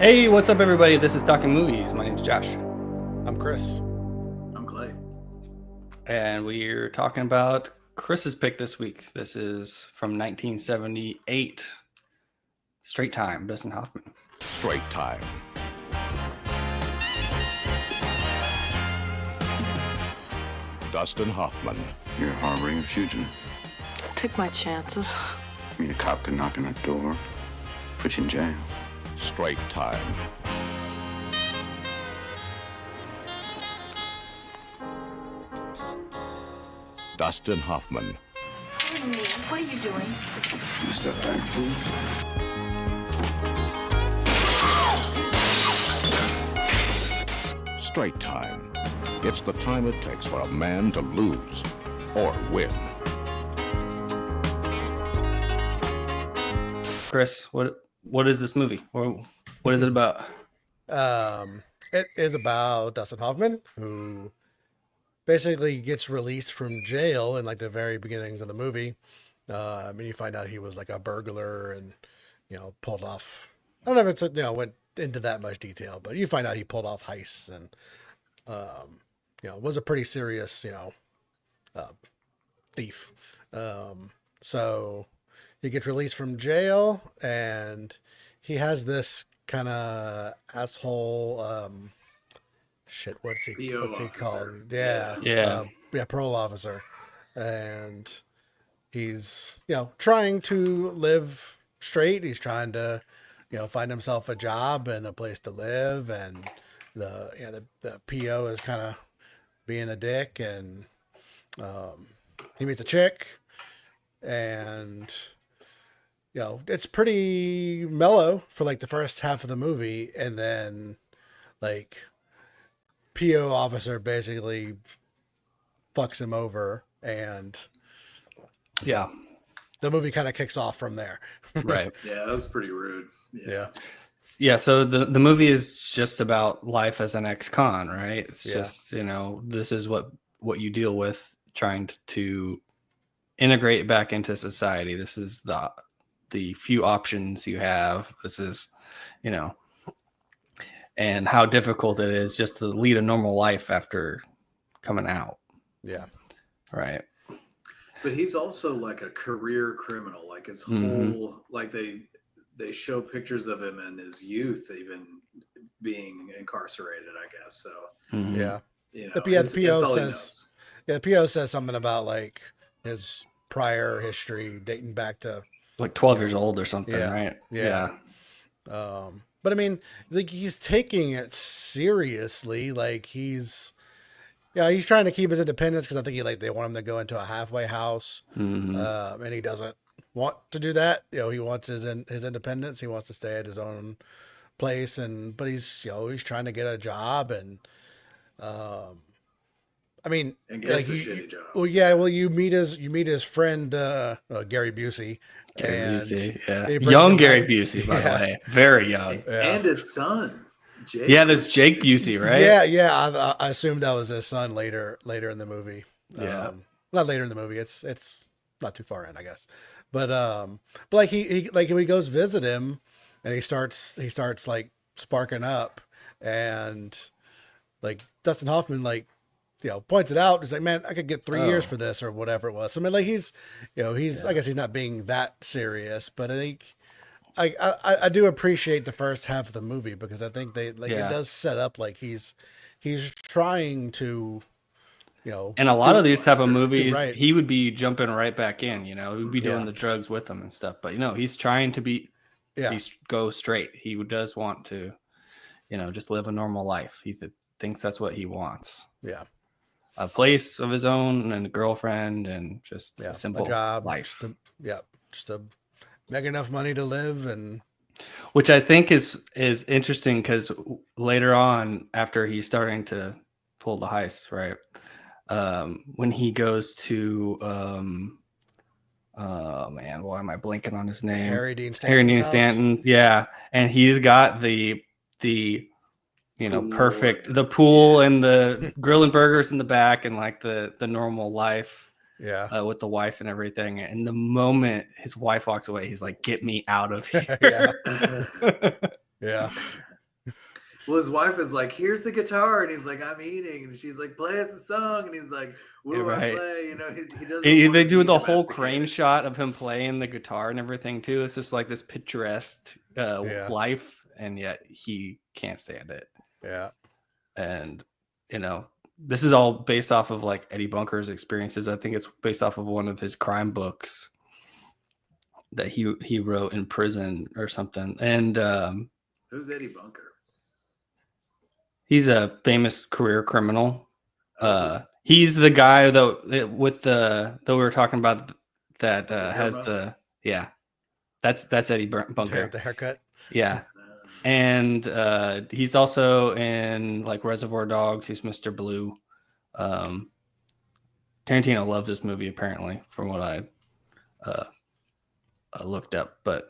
Hey, what's up, everybody? This is Talking Movies. My name's Josh, I'm Chris. I'm Clay. and we're talking about Chris's pick this week. This is from 1978, Straight Time, Dustin Hoffman. Straight Time. Dustin Hoffman. You're harboring a fugitive. Take my chances. I mean, a cop could knock on that door, put you in jail. Straight Time. Dustin Hoffman. Wait a minute, what are you doing? You step back, please. Straight Time. It's the time it takes for a man to lose or win. Chris, what is this movie? Or what is it about? It is about Dustin Hoffman, who basically gets released from jail in like the very beginnings of the movie. And you find out he was like a burglar and, pulled off. I don't know if it's, went into that much detail, but you find out he pulled off heists and, was a pretty serious, thief. So he gets released from jail and he has this kind of asshole, what's he officer. called? Yeah. Parole officer. And he's, trying to live straight. He's trying to, find himself a job and a place to live. And the PO is kind of being a dick, and he meets a chick, and it's pretty mellow for like the first half of the movie, and then like PO officer basically fucks him over, and Yeah, the movie kind of kicks off from there. right. Yeah, that was pretty rude. Yeah, so the movie is just about life as an ex-con, right? It's just, this is what you deal with trying to integrate back into society. This is the few options you have. This is, and how difficult it is just to lead a normal life after coming out. Yeah. Right. But he's also like a career criminal. Like his whole, like they show pictures of him in his youth, even being incarcerated, I guess. So Yeah. the the PO says something about like his prior history dating back to like 12 years old or something, right? Yeah. But I mean, like he's taking it seriously. Like he's trying to keep his independence because I think they want him to go into a halfway house, and he doesn't want to do that. He wants his independence. He wants to stay at his own place, but he's he's trying to get a job, and I mean, and gets a shitty job. Well, yeah. Well, you meet his friend Gary Busey. Gary Busey, yeah. he brings Young him Gary back- Busey, by the way, very young. And his son, Jake. Yeah, that's Jake Busey, right? Yeah. I assumed that was his son later in the movie. Yeah. Not later in the movie. It's not too far in, I guess. But like he like when he goes visit him, and he starts like sparking up, and like Dustin Hoffman points it out. He's like, man, I could get 3 years for this or whatever it was. So, I mean, like he's I guess he's not being that serious, but I think I do appreciate the first half of the movie because I think it does set up like he's trying to, And a lot of these type of movies, right. he would be jumping right back in, he would be doing the drugs with them and stuff. But, he's trying to go straight. He does want to, just live a normal life. He thinks that's what he wants. Yeah. A place of his own and a girlfriend and just a simple job, life. Just to make enough money to live, and which I think is interesting because later on, after he's starting to pull the heist, right? When he goes to oh man, why am I blanking on his name? Harry Dean Stanton. Yeah, and he's got the perfect the pool and the grilling burgers in the back and like the normal life Yeah. With the wife and everything. And the moment his wife walks away, he's like, "Get me out of here." Yeah. Yeah. Well, his wife is like, "Here's the guitar," and he's like, "I'm eating," and she's like, "Play us a song," and he's like, "What do I Right. play?" You know, he doesn't. They want to do be the whole crane domesticated. shot of him playing the guitar and everything too. It's just like this picturesque Yeah. life, and yet he can't stand it. Yeah. And you know, this is all based off of like Eddie Bunker's experiences. I think it's based off of one of his crime books that he wrote in prison or something. And Who's Eddie Bunker? he's a famous career criminal. He's the guy though with the that we were talking about that has the that's Eddie Bunker. The haircut. Yeah. And he's also in like Reservoir Dogs. He's Mr. Blue. Tarantino loves this movie apparently, from what I looked up. But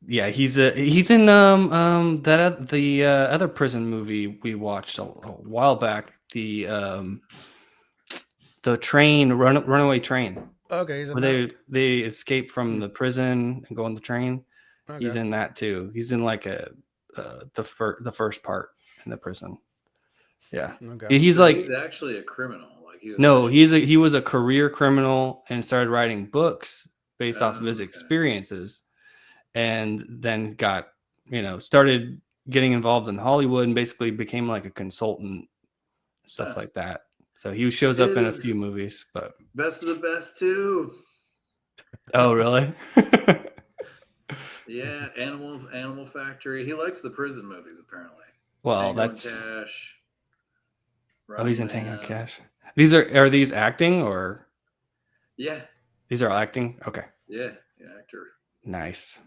yeah, he's in the other prison movie we watched a while back. The train runaway train. Okay, he's in Where that. they escape from the prison and go on the train. Okay. He's in that too. He's in like the first part in the prison. Yeah. Okay. He's So like he's actually a criminal. Like he was a career criminal and started writing books based off of his Okay. experiences, and then got started getting involved in Hollywood and basically became like a consultant, stuff like that. So he shows up in a few movies, but Best of the best too. oh really? Yeah, Animal Factory. He likes the prison movies apparently. Well, Tango and that's Cash. oh, he's in Running Tango Man. Cash. These are these acting or Yeah, these are acting? Okay, yeah, actor. nice.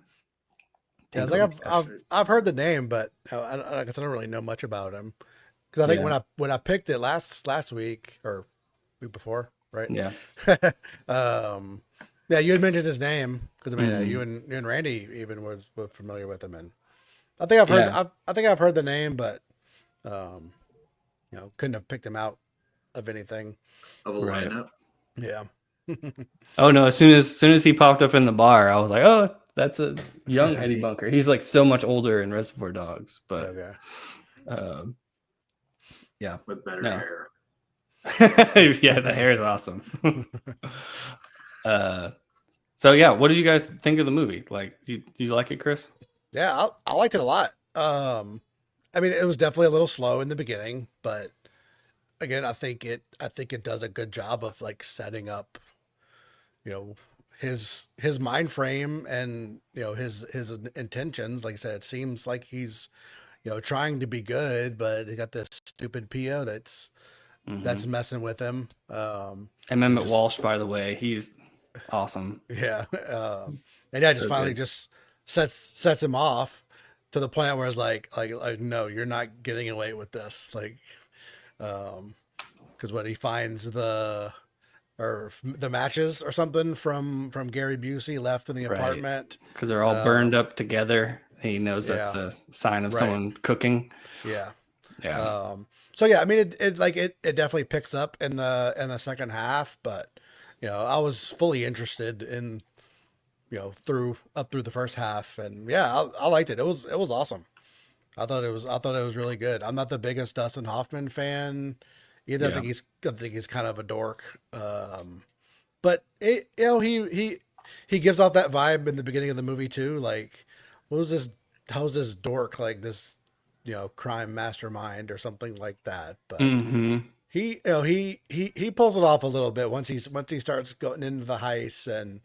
Yeah, it's Tango like and Cash. I've heard the name, but I guess I don't really know much about him. Because I think when I picked it last week or week before, right? Yeah. Yeah, you had mentioned his name because I mean Mhm. you and Randy even were familiar with him, and I think I've heard I think I've heard the name, but couldn't have picked him out of anything. Of a Right. lineup. Yeah. Oh no! As soon as he popped up in the bar, I was like, "Oh, that's a young Eddie Bunker." He's like so much older in Reservoir Dogs, but Okay. With better No. hair. yeah, the hair is awesome. So yeah, what did you guys think of the movie? Like, do you like it, Chris? Yeah, I liked it a lot. I mean, it was definitely a little slow in the beginning, but again, I think it does a good job of like setting up, his mind frame and his intentions. Like I said, it seems like he's trying to be good, but he got this stupid PO that's messing with him. Emmett Walsh, by the way, he's awesome. Yeah. And yeah, just finally just sets him off to the point where it's like, no, you're not getting away with this. Like, cause when he finds the matches or something from Gary Busey left in the Right. apartment. Because they're all burned up together. He knows that's a sign of someone cooking. Yeah. Yeah. So yeah, I mean, it definitely picks up in the second half, but I was fully interested in, through the first half, and yeah, I liked it. It was awesome. I thought it was really good. I'm not the biggest Dustin Hoffman fan either. Yeah. I think he's kind of a dork. But he gives off that vibe in the beginning of the movie too. Like, how's this dork like this, crime mastermind or something like that. But he pulls it off a little bit once he starts going into the heist and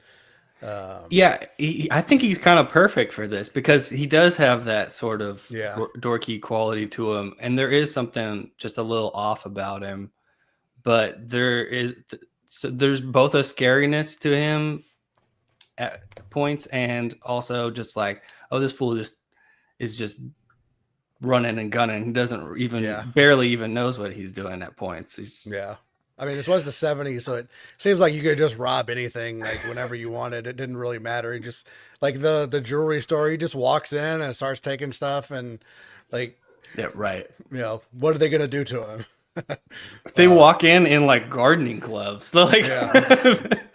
yeah, I think he's kind of perfect for this because he does have that sort of Yeah. dorky quality to him, and there is something just a little off about him. But there's both a scariness to him at points, and also just like, oh, this fool is just running and gunning. He doesn't even barely even knows what he's doing at points. Yeah. I mean, this was the 70s, so it seems like you could just rob anything, like whenever you wanted. It didn't really matter. He just, like the jewelry store, he just walks in and starts taking stuff, and like, yeah, right. what are they gonna do to him? They walk in like gardening gloves. They're like,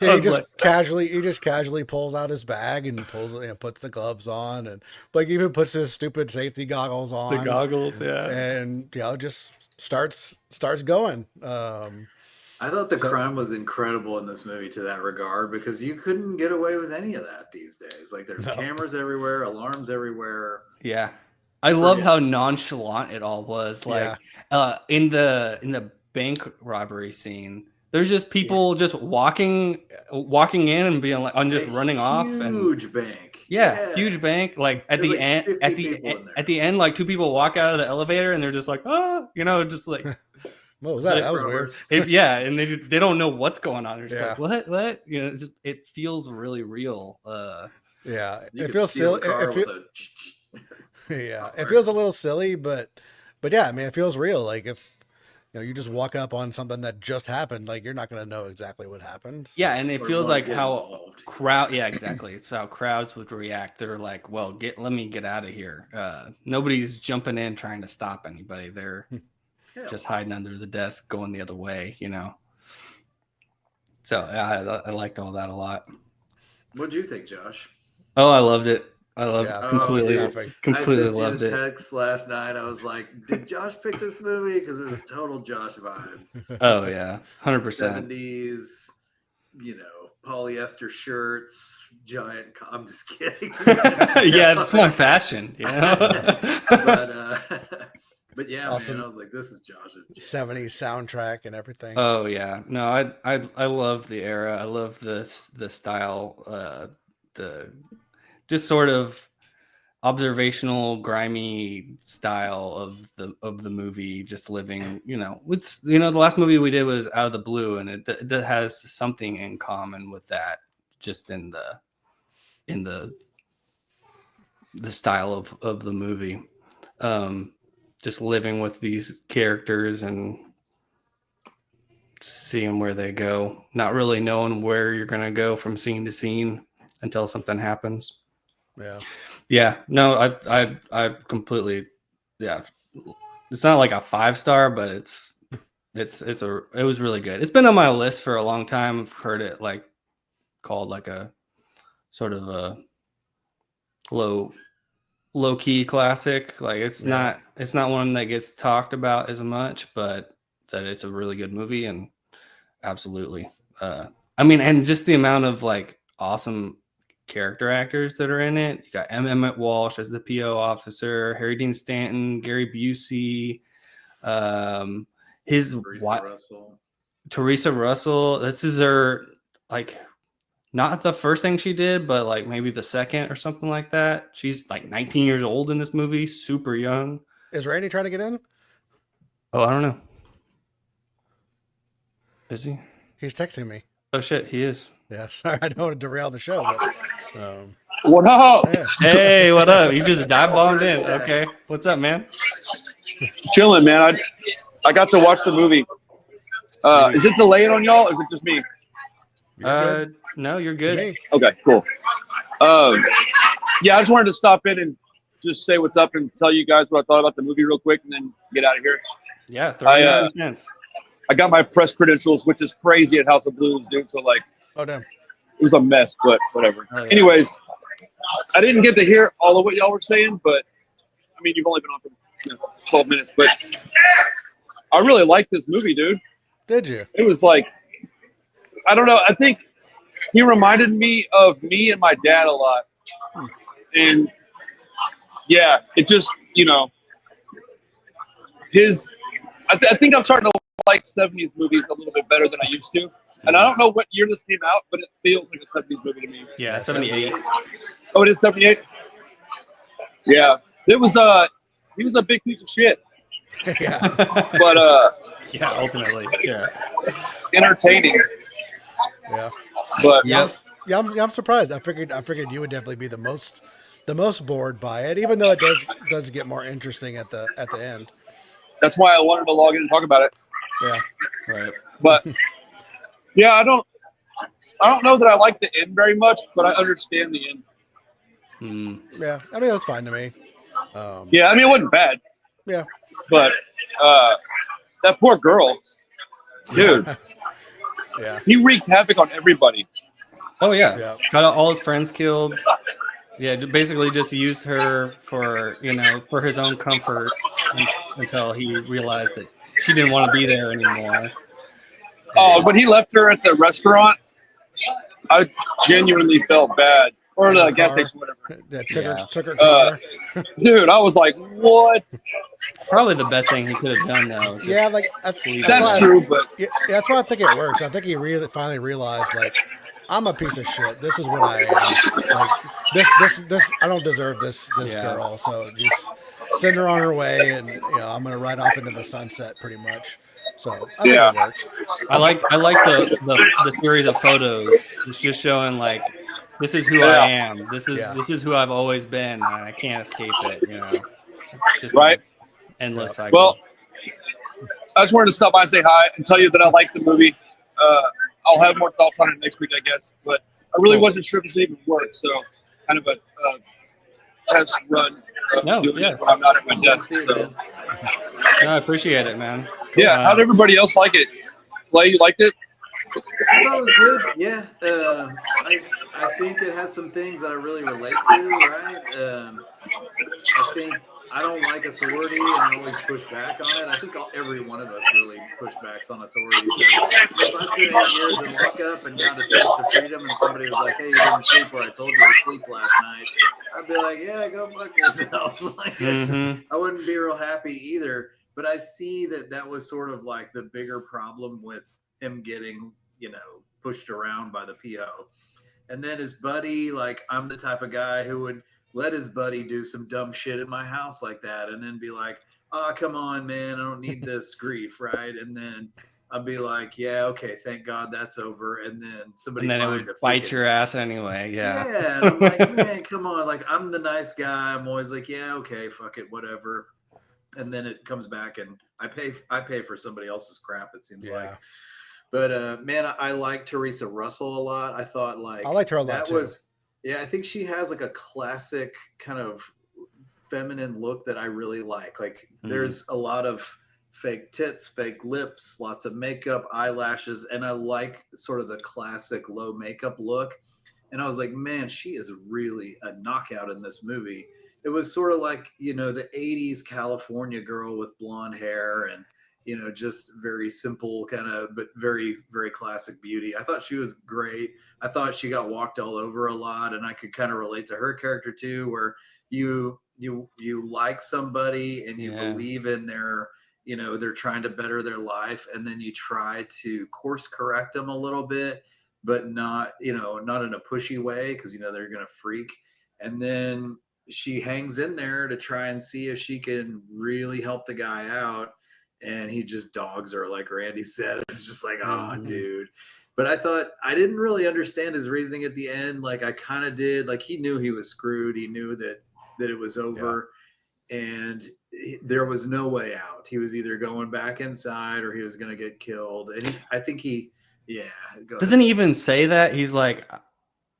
he just casually pulls out his bag and puts the gloves on, and like even puts his stupid safety goggles on. The goggles, and just starts going. I thought the crime was incredible in this movie to that regard, because you couldn't get away with any of that these days. Like there's cameras everywhere, alarms everywhere. Yeah. I love how nonchalant it all was. Like in the bank robbery scene, there's just people just walking in and being like, just running off. Huge bank. Huge bank. Like at the end, like two people walk out of the elevator and they're just like, just like. What was that? That was weird. And they don't know what's going on. They're just like, what? It feels really real. It feels silly. It feels a little silly, but yeah, I mean, it feels real. Like if you just walk up on something that just happened, like you're not going to know exactly what happened. So. Yeah, and it feels like how exactly. It's how crowds would react. They're like, well, let me get out of here. Nobody's jumping in trying to stop anybody. They're just hiding under the desk, going the other way, So I liked all that a lot. What'd you think, Josh? Oh, I loved it. I loved it. Completely loved it. I sent you a text last night. I was like, did Josh pick this movie? Because it was total Josh vibes. Oh, yeah. 100%. 70s, polyester shirts, giant. I'm just kidding. Yeah, it's my fashion. But yeah, awesome. Man, I was like, this is Josh's 70s soundtrack and everything. Oh yeah, no, I love the era. I love the style, the just sort of observational, grimy style of the movie. Just living, it's the last movie we did was Out of the Blue, and it has something in common with that, just in the style of the movie. Just living with these characters and seeing where they go, not really knowing where you're going to go from scene to scene until something happens. Yeah. No, I completely, it's not like a 5-star, but it was really good. It's been on my list for a long time. I've heard it called like a sort of a low key classic. Like it's not one that gets talked about as much, but that it's a really good movie. And absolutely, and just the amount of awesome character actors that are in it. You got Emmett Walsh as the PO officer, Harry Dean Stanton, Gary Busey, Teresa Russell. This is her not the first thing she did, but maybe the second or something like that. She's 19 years old in this movie, super young. Is Randy trying to get in? Oh, I don't know. Is he? He's texting me. Oh shit, he is. Yeah, sorry, I don't want to derail the show. But, what up? Yeah. Hey, what up? You just dive bombed in. Okay, what's up, man? Chilling, man. I got to watch the movie. Is it delayed on y'all, or is it just me? No, you're good. Okay, cool. Yeah, I just wanted to stop in and just say what's up and tell you guys what I thought about the movie real quick, and then get out of here. Yeah, 39 cents. I got my press credentials, which is crazy at House of Blues, dude. So oh damn, it was a mess, but whatever. Oh, yeah. Anyways, I didn't get to hear all of what y'all were saying, but I mean, you've only been on for 12 minutes, but I really liked this movie, dude. Did you? It was I don't know. I think he reminded me of me and my dad a lot. And yeah, it just, I think I'm starting to like 70s movies a little bit better than I used to. And I don't know what year this came out, but it feels like a 70s movie to me. Yeah, 78. Oh, it is 78? Yeah. He was a big piece of shit. Yeah. But yeah, ultimately. Yeah. Entertaining. Yeah. But I'm surprised. I figured you would definitely be the most bored by it, even though it does get more interesting at the end. That's why I wanted to log in and talk about it. Yeah. Right. But yeah, I don't know that I like the end very much, but I understand the end. Yeah, I mean, it was fine to me. Yeah, I mean, it wasn't bad. Yeah. But That poor girl, dude. Yeah. He wreaked havoc on everybody. Oh yeah. Yeah. Got all his friends killed. Yeah, basically just used her for for his own comfort until he realized that she didn't want to be there anymore. Oh, when he left her at the restaurant, I genuinely felt bad. Or the gas station, whatever. Yeah, took her car. Dude, I was like, what? Probably the best thing he could have done, though. Yeah, like that's true, but that's why I think it works. I think he finally realized, like, I'm a piece of shit. This is what I am. Like this. I don't deserve this girl. So just send her on her way, and I'm gonna ride off into the sunset, pretty much. So I think it worked. I like the series of photos. It's just showing like this is who I am. This is who I've always been. And I can't escape it. It's just right. Endless cycle. Well, I just wanted to stop by and say hi and tell you that I like the movie. I'll have more thoughts on it next week, I guess. But I really wasn't sure if it even worked. So kind of a test run doing it when I'm not at my desk. So. No, I appreciate it, man. Yeah, how'd everybody else like it? Clay, you liked it? I thought it was good. Yeah, I think it has some things that I really relate to. Right? I think I don't like authority, and I always push back on it. I think every one of us really pushbacks on authority. So if I spent 8 years in lockup and got a taste of freedom, and somebody was like, "Hey, you didn't sleep where I told you to sleep last night," I'd be like, "Yeah, go fuck yourself." Like, I wouldn't be real happy either. But I see that was sort of like the bigger problem with him getting, pushed around by the PO. And then his buddy, like, I'm the type of guy who would let his buddy do some dumb shit in my house like that and then be like, "Oh, come on, man, I don't need this grief," right? And then I'd be like, "Yeah, okay, thank God that's over." And then somebody it would bite your ass anyway. Yeah. Yeah. And I'm like, man, come on. Like, I'm the nice guy. I'm always like, yeah, okay, fuck it, whatever. And then it comes back and I pay for somebody else's crap, it seems like. But man, I like Teresa Russell a lot. I thought I liked her a lot too. I think she has like a classic kind of feminine look that I really like. Like there's a lot of fake tits, fake lips, lots of makeup, eyelashes, and I like sort of the classic low makeup look. And I was like, man, she is really a knockout in this movie. It was sort of like, the 80s California girl with blonde hair and, just very simple kind of, but very, very classic beauty. I thought she was great. I thought she got walked all over a lot, and I could kind of relate to her character too, where you like somebody and you believe in their, they're trying to better their life, and then you try to course correct them a little bit, but not in a pushy way, because they're gonna freak. And then she hangs in there to try and see if she can really help the guy out, and he just dogs her, like Randy said. It's just like, oh, dude. But I thought I didn't really understand his reasoning at the end. Like I kind of did. Like he knew he was screwed. He knew that it was over, and there was no way out. He was either going back inside or he was going to get killed. And I think doesn't he even say that? He's like,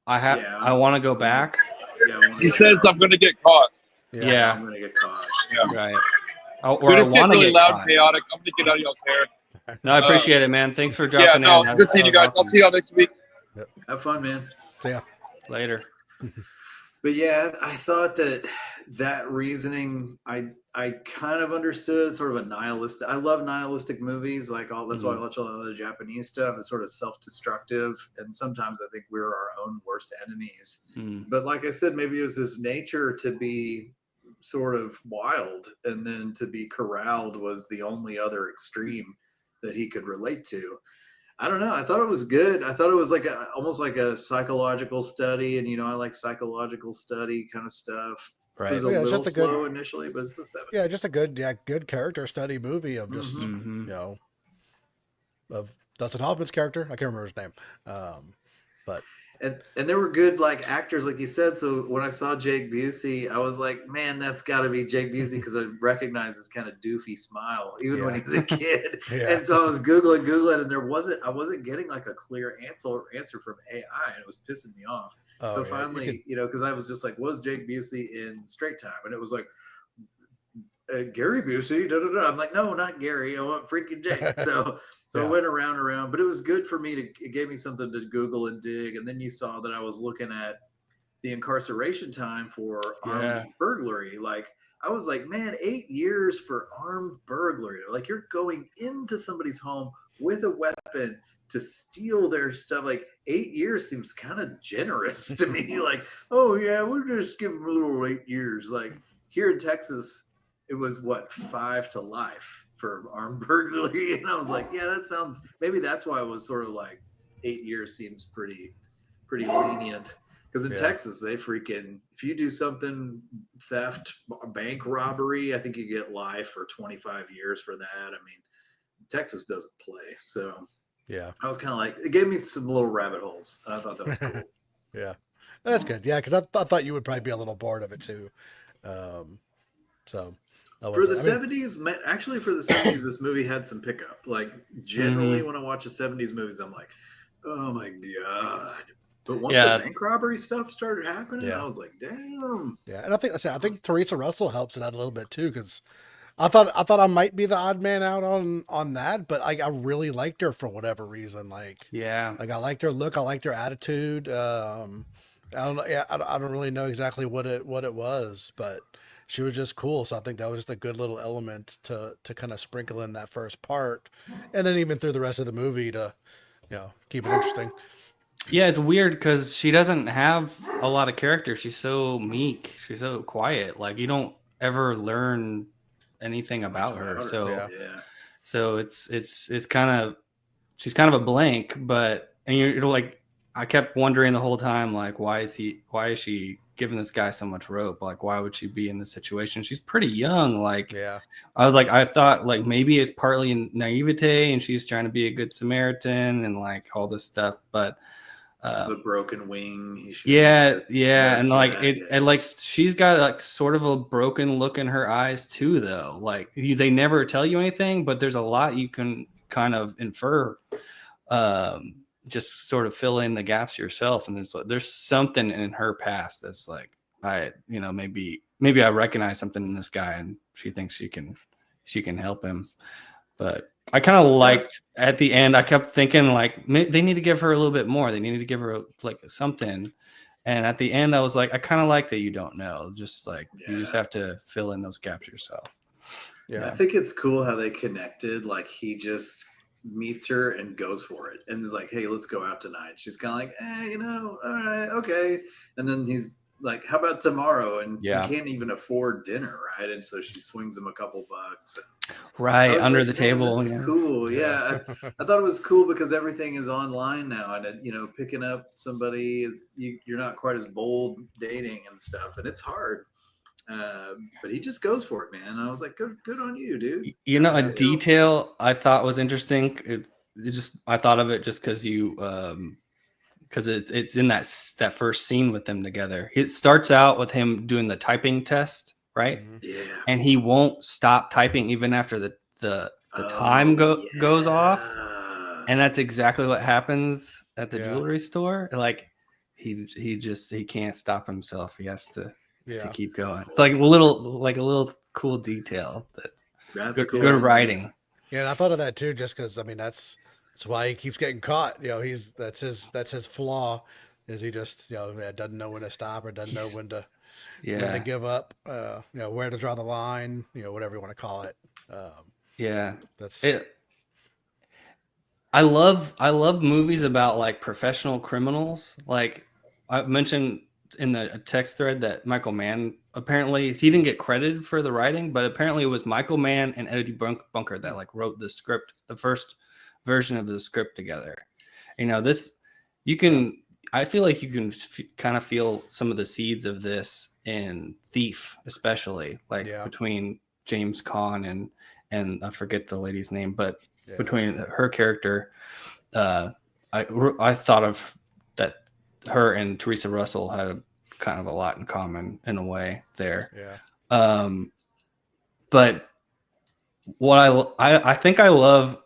I want to go back. Yeah, he says, "I'm going to get caught." Yeah, I'm going to get caught. Yeah. Right. Or I want to get loud, caught. Chaotic. I'm going to get out of y'all's hair. No, I appreciate it, man. Thanks for dropping in. Good seeing you guys. Awesome. I'll see y'all next week. Yep. Have fun, man. See ya. Later. But yeah, I thought that reasoning, I kind of understood. Sort of a nihilistic. I love nihilistic movies. Like that's why I watch a lot of the Japanese stuff. It's sort of self-destructive, and sometimes I think we're our own worst enemies. But like I said, maybe it was his nature to be sort of wild, and then to be corralled was the only other extreme that he could relate to. I don't know. I thought it was good. I thought it was like almost like a psychological study, and I like psychological study kind of stuff. Right. It was a little slow initially, but it's the 70s. Yeah, just a good character study movie of just of Dustin Hoffman's character. I can't remember his name, but. And there were good like actors, like you said. So when I saw Jake Busey, I was like, man, that's got to be Jake Busey, because I recognized his kind of doofy smile even when he was a kid. And so I was googling, and I wasn't getting like a clear answer from AI, and it was pissing me off. So finally, because I was just like, was Jake Busey in Straight Time? And it was like Gary Busey, da, da, da. I'm like, no, not Gary. I want freaking Jake. So I went around, but it was good for me it gave me something to Google and dig. And then you saw that I was looking at the incarceration time for armed burglary. Like, I was like, man, 8 years for armed burglary. Like, you're going into somebody's home with a weapon to steal their stuff. Like, 8 years seems kind of generous to me. Like, oh yeah, we'll just give them a little 8 years. Like, here in Texas, it was what, 5 to life for armed burglary. And I was like, yeah, that sounds, maybe that's why it was sort of like 8 years seems pretty lenient. Because in Texas, they freaking, if you do something, theft, bank robbery, I think you get life or 25 years for that. I mean, Texas doesn't play. So yeah, I was kind of like, it gave me some little rabbit holes. I thought that was cool. Yeah, that's good. Yeah, because I thought you would probably be a little bored of it too. So for the 70s, actually for the 70s, this movie had some pickup. Like, generally when I watch the 70s movies, I'm like, oh my God. But once the bank robbery stuff started happening, I was like, damn. Yeah, and I think Teresa Russell helps it out a little bit too, because I thought I might be the odd man out on that, but I really liked her for whatever reason. Like I liked her look, I liked her attitude. I don't know, I don't really know exactly what it was, but she was just cool. So I think that was just a good little element to kind of sprinkle in that first part, and then even through the rest of the movie to keep it interesting. Yeah, it's weird because she doesn't have a lot of character. She's so meek. She's so quiet. Like, you don't ever learn anything about her. So it's kind of, she's kind of a blank. But and you're like, I kept wondering the whole time, like, why is she giving this guy so much rope? Like, why would she be in this situation? She's pretty young. Like, I thought like maybe it's partly naivete and she's trying to be a good Samaritan and like all this stuff, but. The broken wing. And like and like she's got like sort of a broken look in her eyes too, though. Like they never tell you anything, but there's a lot you can kind of infer, just sort of fill in the gaps yourself. And there's something in her past that's like, maybe I recognize something in this guy, and she thinks she can help him, but. I kind of liked at the end. I kept thinking like they need to give her a little bit more. They needed to give her like something. And at the end, I was like, I kind of like that you don't know. Just like you just have to fill in those gaps yourself. Yeah, I think it's cool how they connected. Like he just meets her and goes for it, and is like, "Hey, let's go out tonight." She's kind of like, all right, okay. And then he's like, how about tomorrow? And he can't even afford dinner, right? And so she swings him a couple bucks. Right, under the table. This is cool. Yeah. I thought it was cool because everything is online now, and picking up somebody is you're not quite as bold dating and stuff, and it's hard. But he just goes for it, man. I was like, good on you, dude. A detail I thought was interesting. I thought of it just because because it's in that first scene with them together. It starts out with him doing the typing test, right? Yeah. And he won't stop typing even after the time goes off. And that's exactly what happens at the jewelry store. Like he can't stop himself. He has to keep going. It's like a little cool detail. That's cool. Good writing. Yeah, and I thought of that too, just because that's why he keeps getting caught. That's his flaw, is he just doesn't know when to stop or doesn't know when to give up. Where to draw the line. Whatever you want to call it. That's it. I love movies about like professional criminals. Like I mentioned in the text thread that Michael Mann, apparently he didn't get credited for the writing, but apparently it was Michael Mann and Eddie Bunker that like wrote the script, the first version of the script together. I feel like you can kind of feel some of the seeds of this in Thief, especially between James Caan and I forget the lady's name, but between her character, I thought of that her and Teresa Russell had kind of a lot in common in a way there. But what I think I love,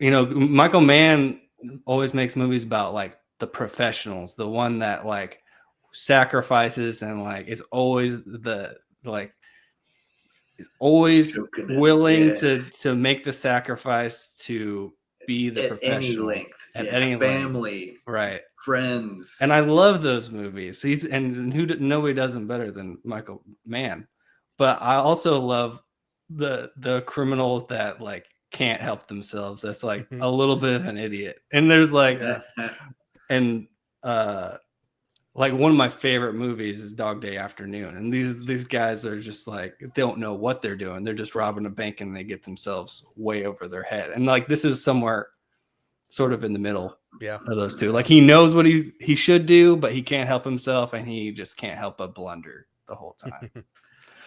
Michael Mann always makes movies about like the professionals, the one that like sacrifices and like is always the like is always Choking it, willing yeah. to make the sacrifice to be the At any professional length. at Yeah. any length. Family, Right. friends. And I love those movies. Nobody does them better than Michael Mann. But I also love the criminals that like can't help themselves. That's like a little bit of an idiot. And there's like and like one of my favorite movies is Dog Day Afternoon. And these guys are just like they don't know what they're doing. They're just robbing a bank and they get themselves way over their head. And like this is somewhere sort of in the middle of those two. Like he knows what he should do, but he can't help himself, and he just can't help but blunder the whole time.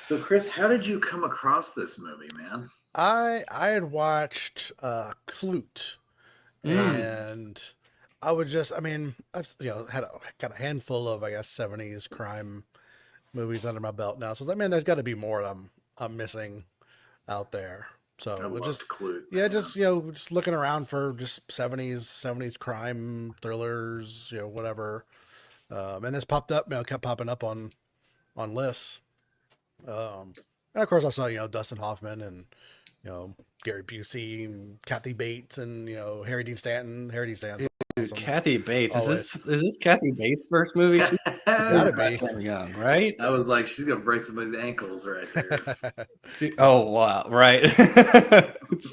So, Chris, how did you come across this movie, man? I had watched Clute, and I would just, I mean, I've had got a handful of, I guess, 70s crime movies under my belt now. So I was like, man, there's got to be more that I'm missing out there. So we'll just Clute, just just looking around for just 70s crime thrillers, whatever. And this popped up, kept popping up on lists. And of course I saw Dustin Hoffman and Gary Busey and Kathy Bates and Harry Dean Stanton. Awesome. Kathy Bates. Is this Kathy Bates' first movie? She's gotta be young, right? I was like, she's gonna break somebody's ankles right there. Oh wow, right.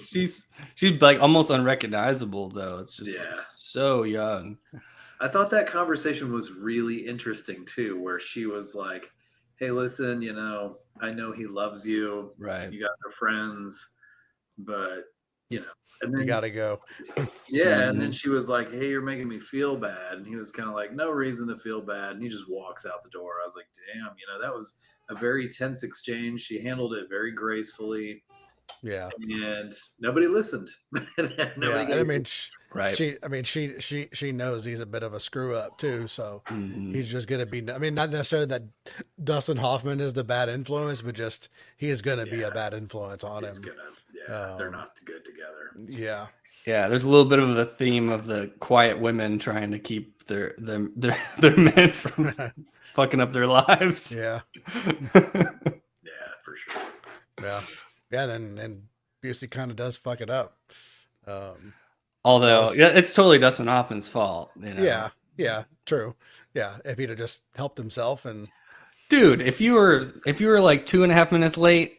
she's like almost unrecognizable though. It's just like, so young. I thought that conversation was really interesting too, where she was like, "Hey, listen, I know he loves you. Right? You got no friends, but and then you gotta go." And then she was like, "Hey, you're making me feel bad," and he was kind of like, "No reason to feel bad," and he just walks out the door. I was like, "Damn, that was a very tense exchange. She handled it very gracefully." Yeah, and nobody listened. I mean, right? She knows he's a bit of a screw up too, so he's just gonna be. I mean, not necessarily that Dustin Hoffman is the bad influence, but just he is gonna be a bad influence on him. They're not good together. Yeah. Yeah, there's a little bit of a theme of the quiet women trying to keep their men from fucking up their lives. Yeah. Yeah, for sure. Yeah. Yeah, and Busey kind of does fuck it up. Although, it's totally Dustin Hoffman's fault. Yeah, true. Yeah, if he'd have just helped himself and. Dude, if you were like 2.5 minutes late,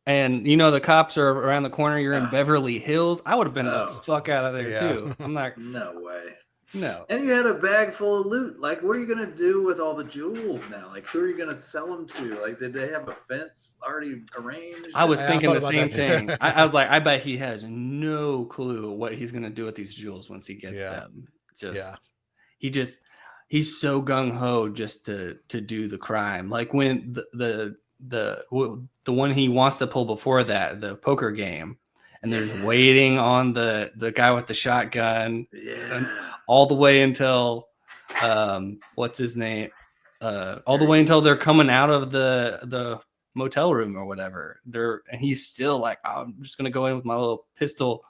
and the cops are around the corner, you're in Beverly Hills, I would have been the fuck out of there too. I'm like, no way. No. And you had a bag full of loot. Like, what are you going to do with all the jewels now? Like, who are you going to sell them to? Like, did they have a fence already arranged? I was thinking the same thing. I was like, I bet he has no clue what he's going to do with these jewels once he gets them. He's so gung-ho just to do the crime. Like when the one he wants to pull before that, the poker game, and there's waiting on the guy with the shotgun all the way until what's his name? All the way until they're coming out of the motel room or whatever. And he's still like, I'm just gonna go in with my little pistol.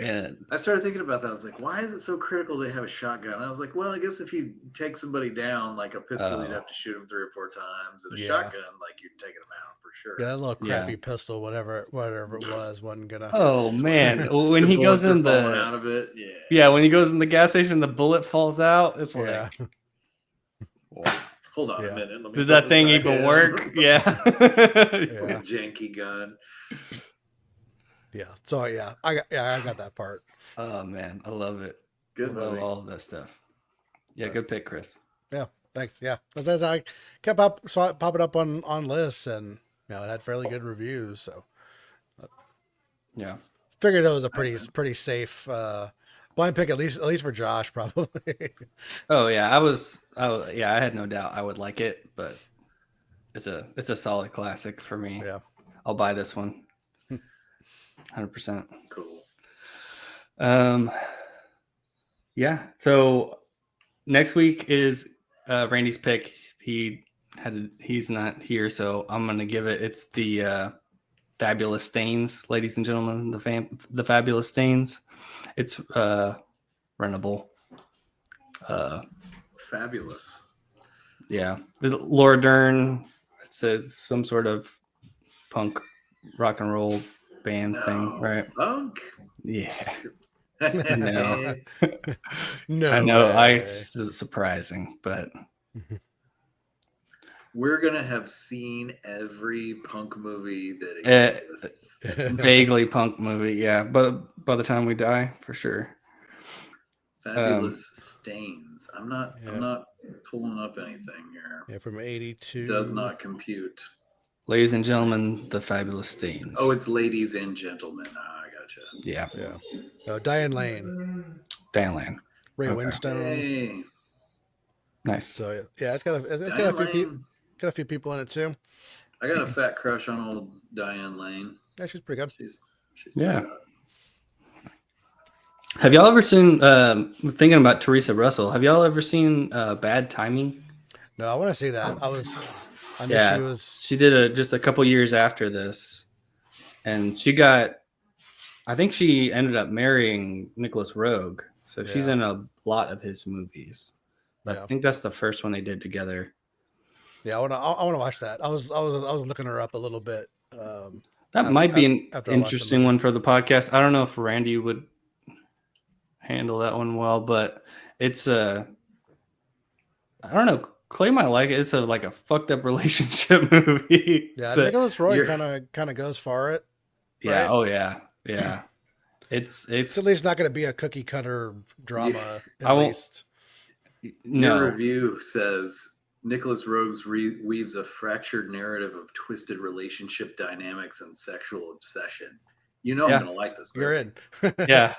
And I started thinking about that. I was like, why is it so critical they have a shotgun? And I was like, well, I guess if you take somebody down, like a pistol, you'd have to shoot them 3 or 4 times. And a shotgun, like you're taking them out for sure. Yeah, that little crappy pistol, whatever it was, wasn't gonna. Oh man, when he goes in out of it, when he goes in the gas station, the bullet falls out. It's like, hold on a minute. Does that thing even work? Yeah. Janky gun. Yeah. So I got that part. Oh man, I love it. Good I love movie. all of that stuff. Yeah, good pick, Chris. Yeah, thanks. Yeah, as I kept saw it popping up on lists, and it had fairly good reviews. So yeah, figured it was a pretty safe blind pick, at least for Josh, probably. Oh yeah, I had no doubt I would like it, but it's a solid classic for me. Yeah, I'll buy this one. 100%. Cool. Yeah. So next week is Randy's pick. He's not here, so I'm gonna give it. It's the Fabulous Stains, ladies and gentlemen. The Fabulous Stains. It's rentable. Fabulous. Yeah, Laura Dern It's some sort of punk rock and roll band thing, right? Punk? Yeah. No. No, I know. way. It's surprising, but We're gonna have seen every punk movie that exists. vaguely punk movie, yeah. But by the time we die, for sure. Fabulous Stains. I'm not pulling up anything here. Yeah, from 82. Does not compute. Ladies and gentlemen, the Fabulous Stains. Oh, it's Ladies and Gentlemen. I gotcha. Yeah. Oh, Diane Lane. Diane Lane. Ray Okay. Winstone. Hey. Nice. So yeah, it's got a Diane few Lane. got a few people in it too. I got a fat crush on old Diane Lane. Yeah, she's pretty good. She's Yeah. pretty hot. Have y'all ever seen, thinking about Teresa Russell, have y'all ever seen Bad Timing? No, I want to see that. I knew She did just a couple years after this. And I think she ended up marrying Nicholas Roeg. So she's in a lot of his movies. But I think that's the first one they did together. Yeah, I want to watch that. I was looking her up a little bit. That might be an interesting one for the podcast. I don't know if Randy would handle that one well, but it's I don't know. Clay might like it. It's like a fucked up relationship movie. Yeah, Nicholas Roeg kind of goes for it. Yeah. Right? Oh yeah. Yeah. It's at least not going to be a cookie cutter drama. I won't. No. Your review says Nicholas Roeg weaves a fractured narrative of twisted relationship dynamics and sexual obsession. You know, I'm going to like this movie. You're in. Yeah.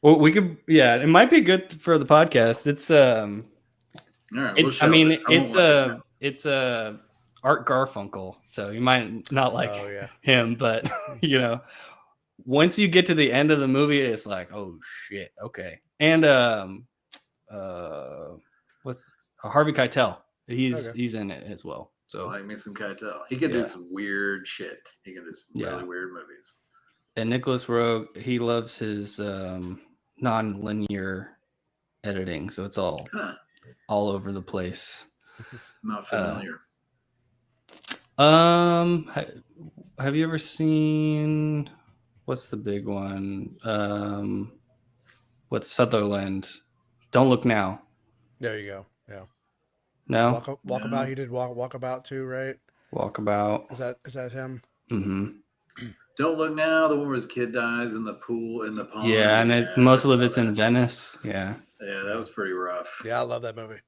Well, we could. Yeah, it might be good for the podcast. It's All right, it's Art Garfunkel, so you might not like him, but you know, once you get to the end of the movie, it's like, oh shit, okay. And what's Harvey Keitel? He's in it as well. So I like me some Keitel. He can do some weird shit. He can do some really weird movies. And Nicholas Roeg, he loves his non-linear editing, so it's all over the place. Not familiar. Have you ever seen what's the big one? What's Sutherland? Don't Look Now. There you go. Yeah. No. Walkabout. He did Walkabout too, right? Walkabout. Is that him? Mm-hmm. Don't Look Now. The one where his kid dies in the pool in the pond. Yeah, and most of it's in Venice. Yeah. Yeah, that was pretty rough. Yeah, I love that movie.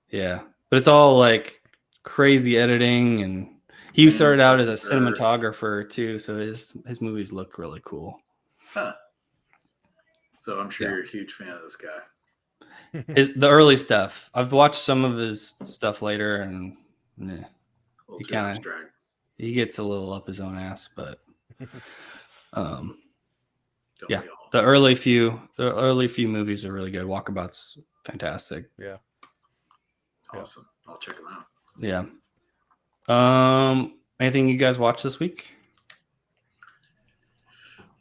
Yeah, but it's all like crazy editing, and he started out as a cinematographer too, so his movies look really cool. Huh. So I'm sure you're a huge fan of this guy. The early stuff. I've watched some of his stuff later, and he gets a little up his own ass, but the early few movies are really good. Walkabout's fantastic. Yeah. Awesome. I'll check them out. Yeah. Anything you guys watched this week?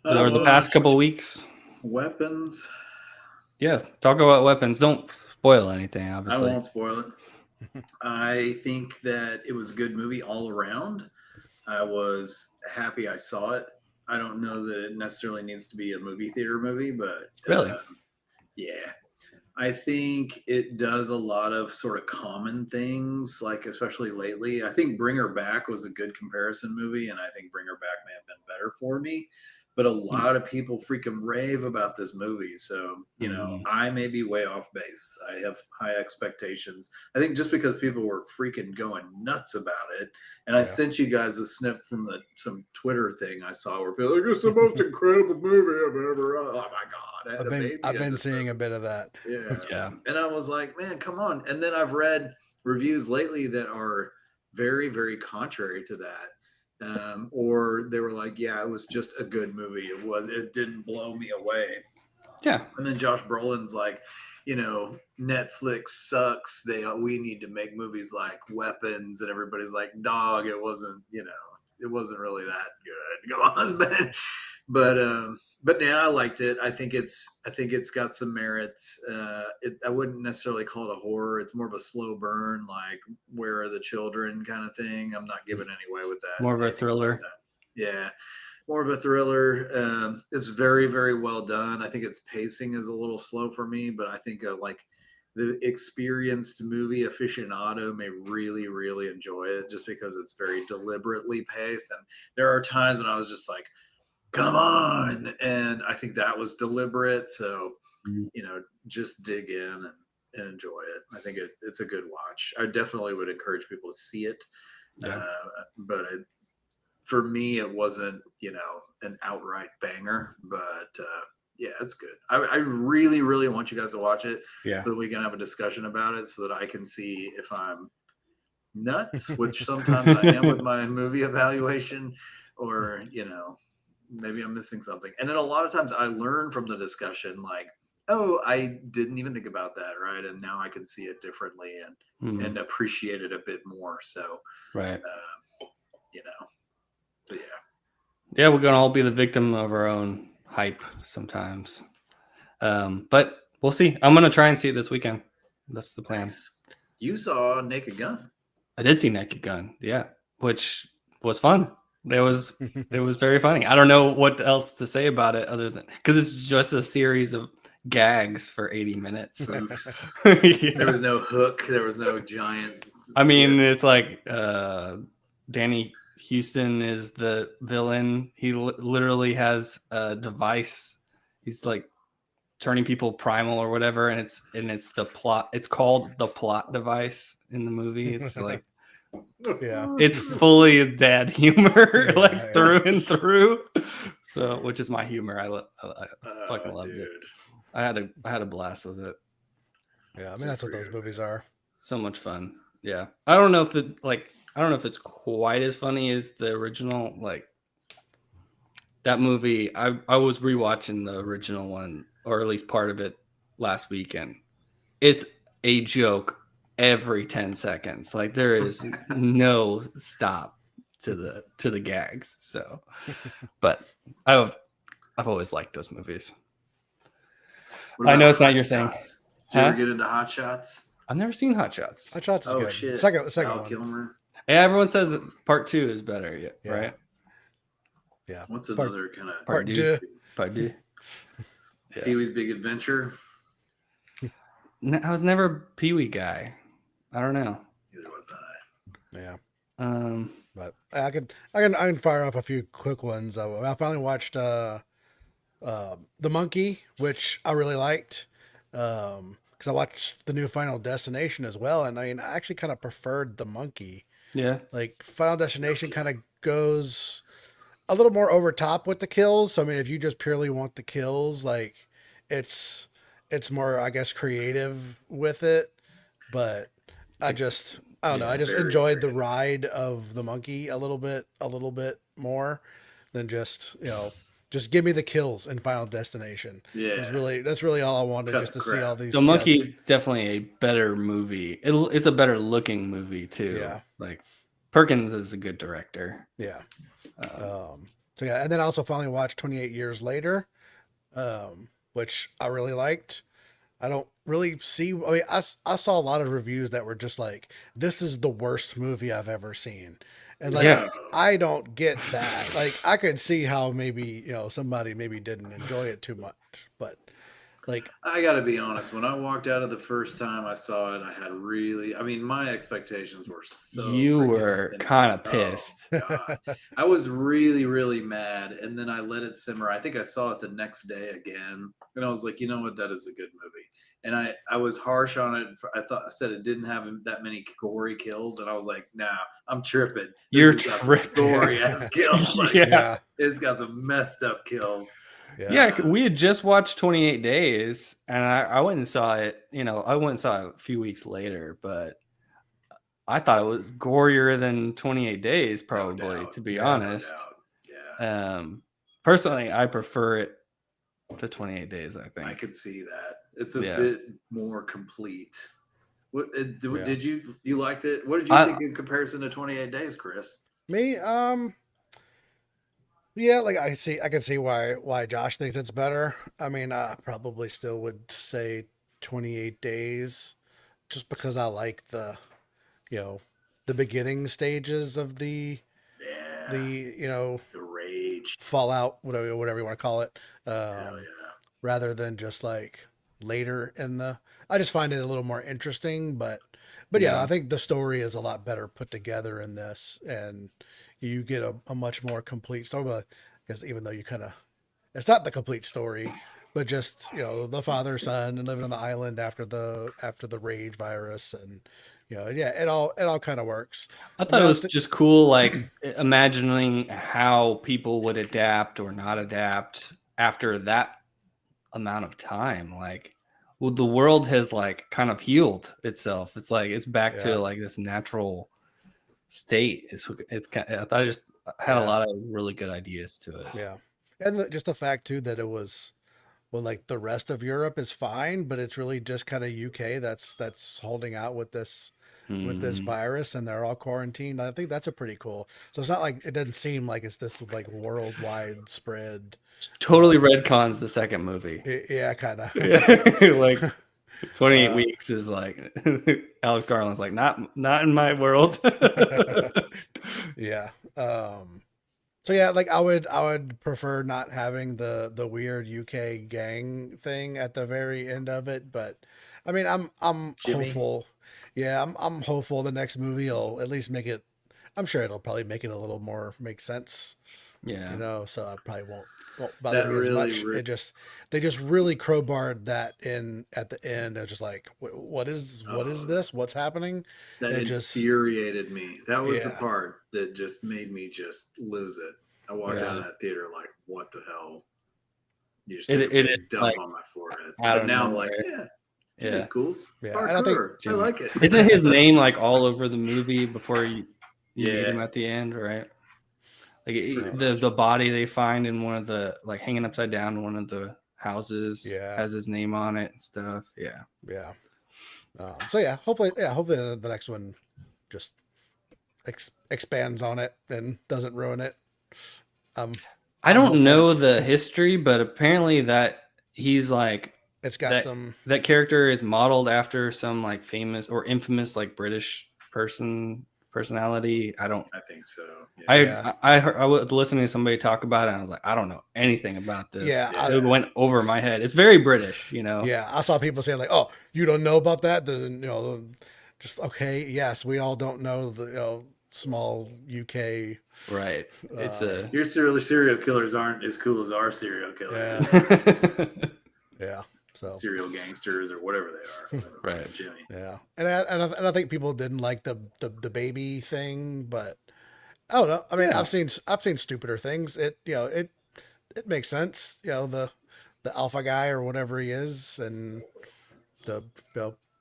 Or the past couple weeks? Weapons. Yeah, talk about Weapons. Don't spoil anything, obviously. I won't spoil it. I think that it was a good movie all around. I was happy I saw it. I don't know that it necessarily needs to be a movie theater movie, but really, I think it does a lot of sort of common things, like especially lately. I think Bring Her Back was a good comparison movie, and I think Bring Her Back may have been better for me. But a lot of people freaking rave about this movie. So, you know, I may be way off base. I have high expectations. I think just because people were freaking going nuts about it. And I sent you guys a snip from some Twitter thing I saw where people are like, it's the most incredible movie I've ever. Oh my God. I've been seeing a bit of that. Yeah. And I was like, man, come on. And then I've read reviews lately that are very, very contrary to that. Or they were like, yeah, it was just a good movie. It didn't blow me away. Yeah. And then Josh Brolin's like, you know, Netflix sucks. We need to make movies like Weapons. And everybody's like, dog, it wasn't really that good. Come on, man. But but yeah, I liked it. I think it's got some merits. I wouldn't necessarily call it a horror. It's more of a slow burn, like Where Are the Children kind of thing. I'm not giving any away with that. More of a thriller. Yeah, more of a thriller. It's very, very well done. I think its pacing is a little slow for me, but I think like the experienced movie aficionado may really, really enjoy it just because it's very deliberately paced. And there are times when I was just like, come on. And I think that was deliberate. So, just dig in and enjoy it. I think it's a good watch. I definitely would encourage people to see it. Yeah. But for me, it wasn't, an outright banger, but yeah, it's good. I really, really want you guys to watch it so that we can have a discussion about it so that I can see if I'm nuts, which sometimes I am with my movie evaluation, or, maybe I'm missing something. And then a lot of times I learn from the discussion, like, oh, I didn't even think about that, right? And now I can see it differently and appreciate it a bit more. So, right. So yeah. Yeah, we're gonna all be the victim of our own hype sometimes. But we'll see. I'm gonna try and see it this weekend. That's the plan. Nice. You saw Naked Gun. I did see Naked Gun, yeah, which was fun. It was very funny. I don't know what else to say about it other than because it's just a series of gags for 80 minutes. Yeah. There was no hook. There was no giant. I mean, it's like Danny Houston is the villain. He literally has a device. He's like turning people primal or whatever, and it's the plot. It's called the plot device in the movie. It's like, yeah, it's fully dad humor, like through and through. So, which is my humor. I fucking loved it. I had a blast with it. Yeah, I mean that's what those movies are. So much fun. Yeah, I don't know if it's quite as funny as the original. Like that movie, I was rewatching the original one, or at least part of it, last weekend. It's a joke every 10 seconds. Like there is no stop to the gags. So, but I've always liked those movies. I know it's not your thing. Did you ever get into Hot Shots? I've never seen Hot Shots. Hot Shots is good. Shit. Second Val one. Kilmer. Yeah, everyone says part 2 is better, right? Yeah. What's another kind of part two? Part 2. Yeah. Pee-wee's Big Adventure. I was never a Pee-wee guy. I don't know. Neither was I. Yeah. But I can fire off a few quick ones. I finally watched The Monkey, which I really liked. Because I watched the new Final Destination as well, and I actually kind of preferred The Monkey. Yeah. Like Final Destination kind of goes a little more over top with the kills. So I mean, if you just purely want the kills, like it's more, I guess, creative with it. But I don't know. I just enjoyed the ride of The Monkey a little bit more than just give me the kills in Final Destination. Yeah, that's really all I wanted, just to see all these. The Monkey is definitely a better movie. It's a better looking movie too. Yeah, like Perkins is a good director. Yeah. So yeah, and then I also finally watched 28 Years Later, which I really liked. I don't really see. I mean, I saw a lot of reviews that were just like, "This is the worst movie I've ever seen," and like, I don't get that. Like, I could see how maybe somebody maybe didn't enjoy it too much, but like, I got to be honest. When I walked out of the first time I saw it, my expectations were so. You were kind of pissed. God. I was really, really mad, and then I let it simmer. I think I saw it the next day again, and I was like, you know what, that is a good movie. And I was harsh on it. I said it didn't have that many gory kills, and I was like, nah, I'm tripping. You're tripping. Gory ass kills. Like, yeah, it's got some messed up kills. Yeah, we had just watched 28 Days, and I went and saw it. I went and saw it a few weeks later, but I thought it was gorier than 28 Days, probably, to be honest. Yeah. Personally, I prefer it to 28 Days. I think I could see that. It's a bit more complete. What did you liked it? What did you think in comparison to 28 Days, Chris? Me, Yeah, like I can see why Josh thinks it's better. I mean, I probably still would say 28 days, just because I like you know, the beginning stages of Yeah, the the rage. fallout, whatever you want to call it, Hell yeah. rather than just like later in the. I just find it a little more interesting, but yeah, Yeah. I think the story is a lot better put together in this, and you get a much more complete story. But I guess even though you kind of, it's not the complete story, but just the father son and living on the island after the rage virus, and yeah, it all kind of works. I I mean, thought it was just cool, like imagining how people would adapt or not adapt after that amount of time. Like, well, the world has like kind of healed itself. It's like it's back Yeah. to like this natural state. It's kind I thought it just had a Yeah. lot of really good ideas to it. Yeah, and just the fact too that it was, well, like the rest of Europe is fine, but it's really just kind of UK that's holding out with this Mhm. virus, and they're all quarantined. I think that's a pretty cool. So it's not like, it doesn't seem like it's this like worldwide spread. Totally retcons the second movie. Yeah, kind of. Like 28 weeks is like Alex Garland's like not in my world. Yeah. So yeah, like I would prefer not having the weird UK gang thing at the very end of it, but I mean, I'm Jimmy? hopeful. Yeah, I'm hopeful the next movie will at least make it. I'm sure it'll probably make it a little more make sense. Yeah. So I probably won't bother That me as really much. re- They just really crowbarred that in at the end. It's just like, what is this? What's happening? That It just infuriated me. That was the Yeah. part that just made me just lose it. I walked out of Yeah. that theater like, what the hell? You just It- took a it big is, dump like, on my forehead. out But of now I'm like, nowhere. yeah, Yeah. it's cool. Yeah, and I think Parkour. I Jimmy. like it. Isn't his name like all over the movie before you meet Yeah. him at the end, right? Like Pretty the body they find in one of the like hanging upside down in one of the houses Yeah. has his name on it and stuff. Yeah. Yeah. So yeah, hopefully the next one just expands on it and doesn't ruin it. I I'm don't hopeful. know the history, but apparently that he's like It's got that some. that character is modeled after some like famous or infamous like British personality. I don't. I think so. Yeah. I was listening to somebody talk about it, and I was like, I don't know anything about this. Yeah, It went over my head. It's very British, you know. Yeah, I saw people saying like, "Oh, you don't know about that?" Then just okay. Yes, we all don't know the small UK. Right. It's a Your serial killers aren't as cool as our serial killers. Yeah. Yeah. So Serial gangsters or whatever they are. Right. Jimmy. yeah, and I think people didn't like the baby thing, but I don't know. I mean, Yeah. I've seen stupider things. It makes sense. The alpha guy or whatever he is, and the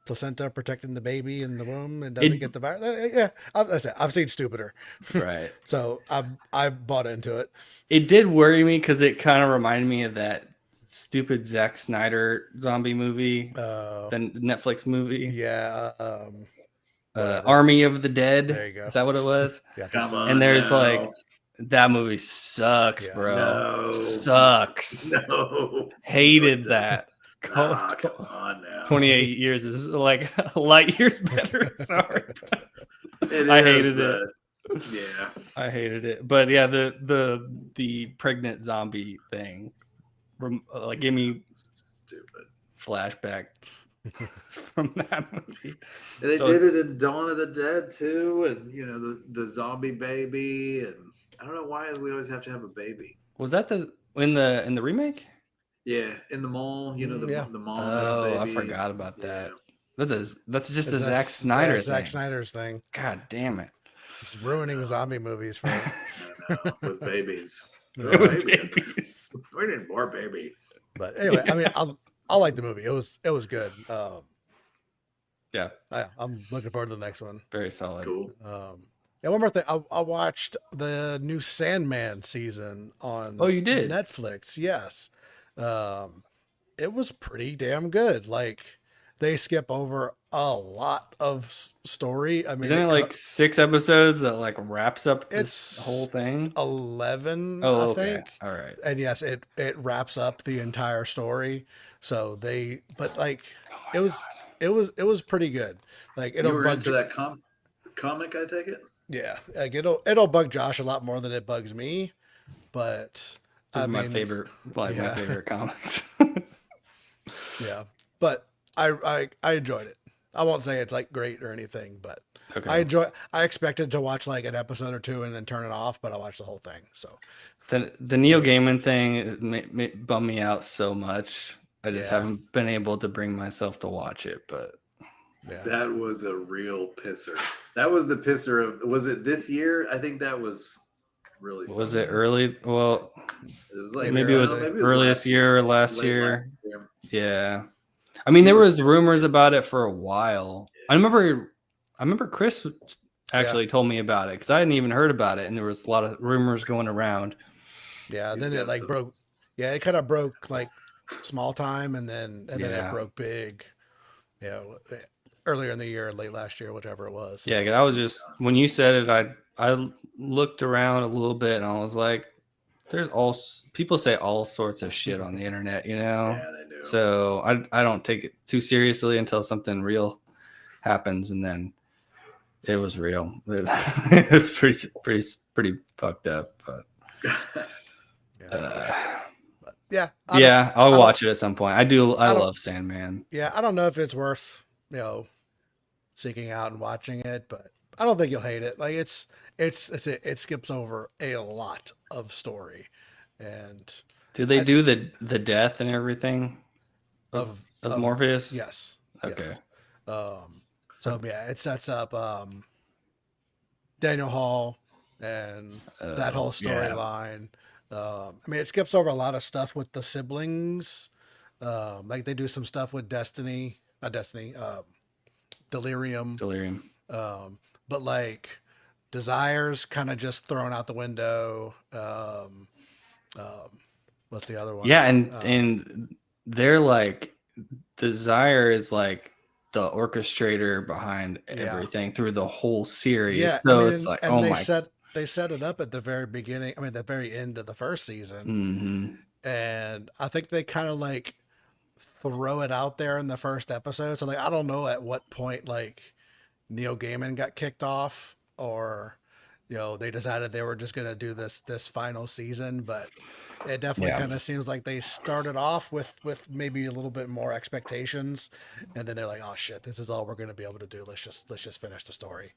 placenta protecting the baby in the womb and doesn't get the virus. Yeah, I've seen stupider. right. So I bought into it. It did worry me because it kind of reminded me of that stupid Zack Snyder zombie movie, the Netflix movie. Yeah. Army of the Dead. There you go. Is that what it was? Yeah. I think Come so. on. And there's no. like that movie sucks, Yeah. bro. No. Sucks. No. Hated that. Ah, come on now. 28 years is like light years better. Sorry. It I is, hated it. but yeah. I hated it. But yeah, the pregnant zombie thing like gave me Stupid. flashback from that movie. And they So- did it in Dawn of the Dead too, and the zombie baby, and I don't know why we always have to have a baby. Was that in the remake? Yeah, in the mall, Yeah. the mall. Oh, I baby. forgot about Yeah. that. That's just a It's Zack Snyder thing. Zack Snyder's thing. God damn it. It's ruining zombie movies for. I know, with babies. With Baby. babies. We need more baby. But anyway, I mean, I like the movie. It was good. Yeah, I'm looking forward to the next one. very solid. Cool. Yeah, one more thing. I watched the new Sandman season on. Oh, you did? Netflix? Yes. It was pretty damn good. Like they skip over a lot of story. I mean, Isn't it like 6 episodes that like wraps up this it's whole thing? 11, Oh, I okay. think. All right. And yes, it wraps up the entire story. So but like it was pretty good. Like You it'll were bug into that comic, I take it? yeah, like it'll bug Josh a lot more than it bugs me, but Those I are my mean, favorite, my yeah. favorite comics. yeah. But I enjoyed it. I won't say it's like great or anything, but Okay. I expected to watch like an episode or two and then turn it off, but I watched the whole thing. So The Neil Gaiman thing bummed me out so much. I just Yeah. haven't been able to bring myself to watch it. But yeah, That was a real pisser. That was the pisser of. Was it this year? I think that was really. was it early? Well, It was like maybe it was early. earliest year or last late year. last year. Yeah. I mean, there was rumors about it for a while. I remember Chris actually told me about it because I hadn't even heard about it, and there was a lot of rumors going around. yeah. He's Then got it like some- broke. Yeah, it kind of broke like small time, and then it Yeah. broke big. Yeah, earlier in the year, late last year, whichever it was. Yeah, 'cause I was just when you said it, I looked around a little bit, and I was like, "There's people say all sorts of shit on the internet, you know." Yeah, they do. So I don't take it too seriously until something real happens, and then it was real. It was pretty fucked up, but But yeah, yeah, I'll don't- watch it at some point. I don't- love Sandman. Yeah, I don't know if it's worth seeking out and watching it, but I don't think you'll hate it. Like it skips over a lot of story, and Do they do the death and everything of Morpheus? yes, Okay. yes. So yeah, it sets up Daniel Hall and that whole storyline. I mean, it skips over a lot of stuff with the siblings. Like they do some stuff with Delirium. But like Desire's kind of just thrown out the window. What's the other one? Yeah, and they're like Desire is like the orchestrator behind everything through the whole series. Yeah, So I mean, it's like, and oh they my. they set it up at the very beginning. I mean, the very end of the first season, and I think they kind of like throw it out there in the first episode. So like, I don't know at what point like Neil Gaiman got kicked off, or they decided they were just gonna do this final season, but it definitely kind of seems like they started off with maybe a little bit more expectations, and then they're like, oh shit, this is all we're gonna be able to do. Let's just finish the story.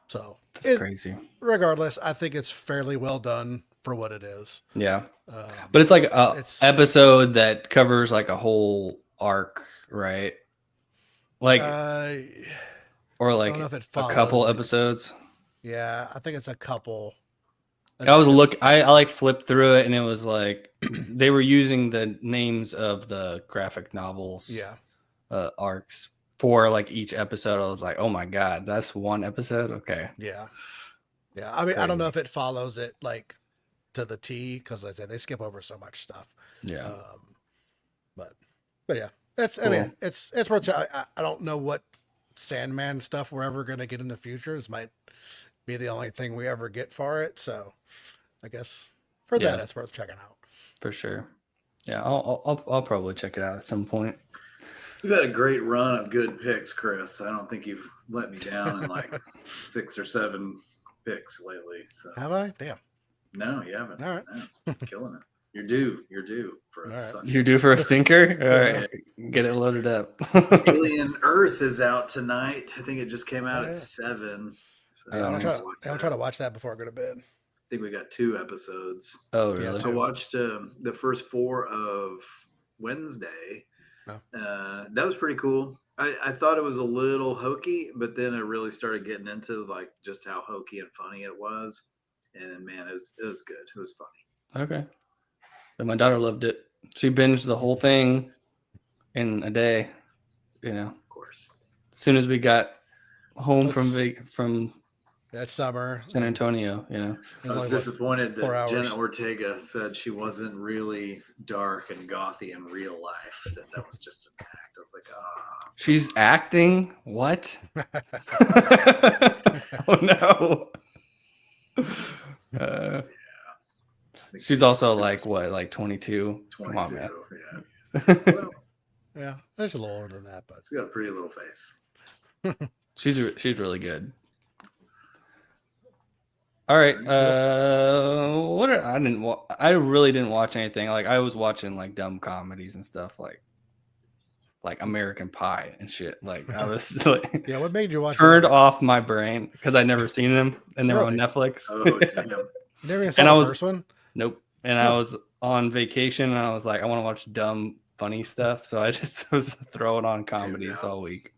So That's crazy. Regardless, I think it's fairly well done for what it is. Yeah. But it's like it's- episode that covers like a whole arc, right? Like or like don't know if it a couple follows. episodes. Yeah, I think it's a couple. I like flipped through it, and it was like they were using the names of the graphic novels arcs for like each episode. I was like, oh my god, that's one episode. Okay. Yeah. I mean, I don't know if it follows it like to the T, because like I said, they skip over so much stuff. Yeah. But yeah, that's I mean, it's worth. I don't know what Sandman stuff we're ever gonna get in the future. This might be the only thing we ever get for it. So I guess for that, it's worth checking out. For sure. Yeah, I'll probably check it out at some point. You've had a great run of good picks, Chris. I don't think you've let me down in like 6 or 7 picks lately. So Have I? Damn. no, you haven't. All right. That's killing it. You're due for a All right. Sunday. You're due for a stinker? All right. Get it loaded up. Alien Earth is out tonight. I think it just came out at 7. So I'll try to watch that before I go to bed. I think we got 2 episodes. Oh, really? I watched the first 4 of Wednesday. That was pretty cool. I thought it was a little hokey, but then I really started getting into like just how hokey and funny it was. And man, it was good. It was funny. Okay. But my daughter loved it. She binged the whole thing in a day, Of course. as soon as we got home from That summer. San Antonio, I was disappointed 4 that hours. Jenna Ortega said she wasn't really dark and gothy in real life. That was just an act. I was like, ah. She's acting? What? Oh no. She's also like what, like 22? 22. Come on, man. Yeah. Well, Yeah, that's a little older than that, but she's got a pretty little face. She's really good. All right. I really didn't watch anything. Like I was watching like dumb comedies and stuff like American Pie and shit. Like I was like, yeah. What made you watch? turned those? off my brain because I'd never seen them and they're on Really? Netflix. Oh, damn. You never even saw And the I was- first one. Nope. And I was on vacation and I was like, I want to watch dumb, funny stuff. So I just was throwing on comedies all week.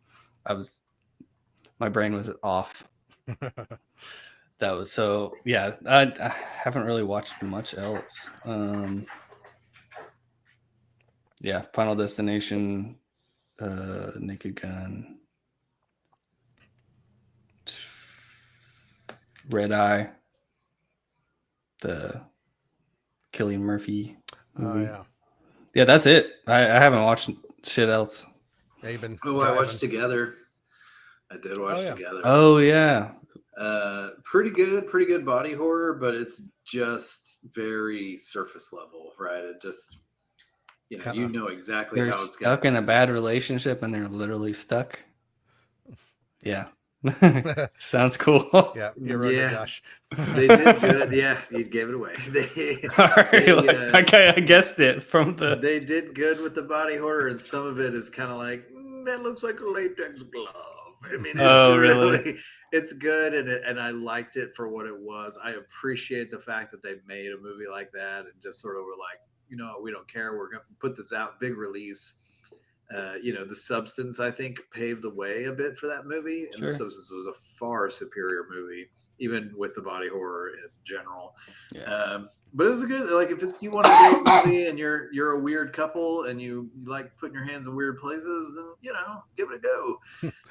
My brain was off. That was so, yeah. I haven't really watched much else. Yeah, Final Destination, Naked Gun, Red Eye, the Cillian Murphy movie. Oh Yeah, that's it. I haven't watched shit else. yeah. You've been. Oh, I driving. watched Together. I did watch Oh, yeah. Together. Oh yeah, Pretty good body horror, but it's just very surface level, right? It just, Kinda. you know exactly they're how it's stuck going. in a bad relationship and they're literally stuck. Yeah, sounds cool. Yeah, you're right, Yeah. Josh. They did good. Yeah, you gave it away. All right, They, okay, I guessed it from the. They did good with the body horror, and some of it is kind of like that looks like a latex glove. I mean, it's Oh, really? it's good, and I liked it for what it was. I appreciate the fact that they made a movie like that and just sort of were like, we don't care. We're going to put this out, big release. The Substance, I think, paved the way a bit for that movie, and Sure. The Substance was a far superior movie, even with the body horror in general. Yeah. But it was a good, like, if it's you want a great movie and you're a weird couple and you like putting your hands in weird places, then give it a go.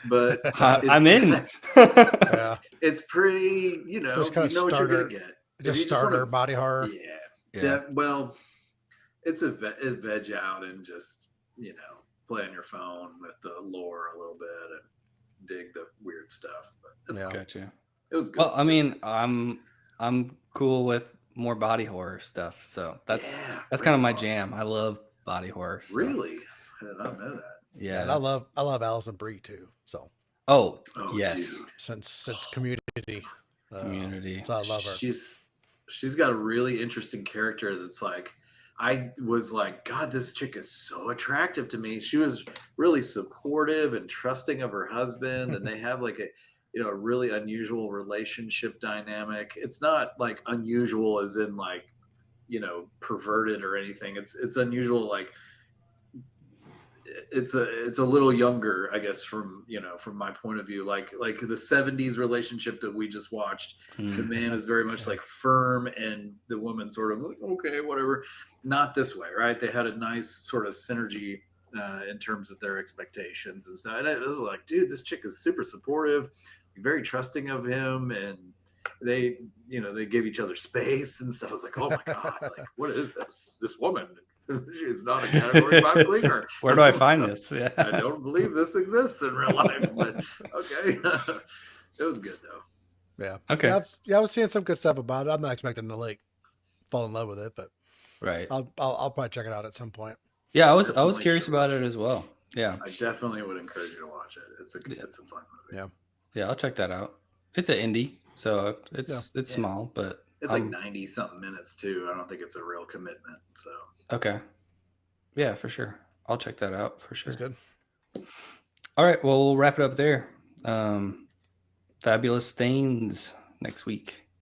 But I'm in. Yeah, it's pretty, Just kinda you know what you're gonna starter- get. If just you starter wanna- body horror. Yeah. Yeah. Well, it's a veg out and just play on your phone with the lore a little bit and dig the weird stuff. But it's Yeah. Gotcha. It was good. Well, I mean, I'm cool with more body horror stuff, so that's kind of my jam. I love body horror. So. Really? I did not know that. Yeah. And I love Alison Brie too. So Oh, Oh, yes. dude. since Community, Community. so I love her. She's got a really interesting character that's like, I was like, God, this chick is so attractive to me. She was really supportive and trusting of her husband, and they have like a really unusual relationship dynamic. It's not like unusual as in like, perverted or anything. It's unusual, like it's a little younger, I guess, from my point of view, like the 70s relationship that we just watched. The man is very much like firm and the woman sort of like, okay, whatever. Not this way, right? They had a nice sort of synergy in terms of their expectations and stuff. And it was like, dude, this chick is super supportive, very trusting of him, and they give each other space and stuff. I was like, oh my God, like, what is this woman? She's not a Category 5 cleaner. Where do I find this? Yeah. I don't believe this exists in real life, but okay. It was good though. Yeah. Okay. Yeah, I was seeing some good stuff about it. I'm not expecting to like fall in love with it, but Right. I'll probably check it out at some point. Yeah, I was Definitely curious should about watch it as well. Yeah. I definitely would encourage you to watch it. It's a fun movie. Yeah. Yeah, I'll check that out. It's an indie, so it's Yeah, small, but It's like 90 something minutes too. I don't think it's a real commitment. So okay. Yeah, for sure. I'll check that out for sure. It's good. All right, well, we'll wrap it up there. Fabulous Things next week.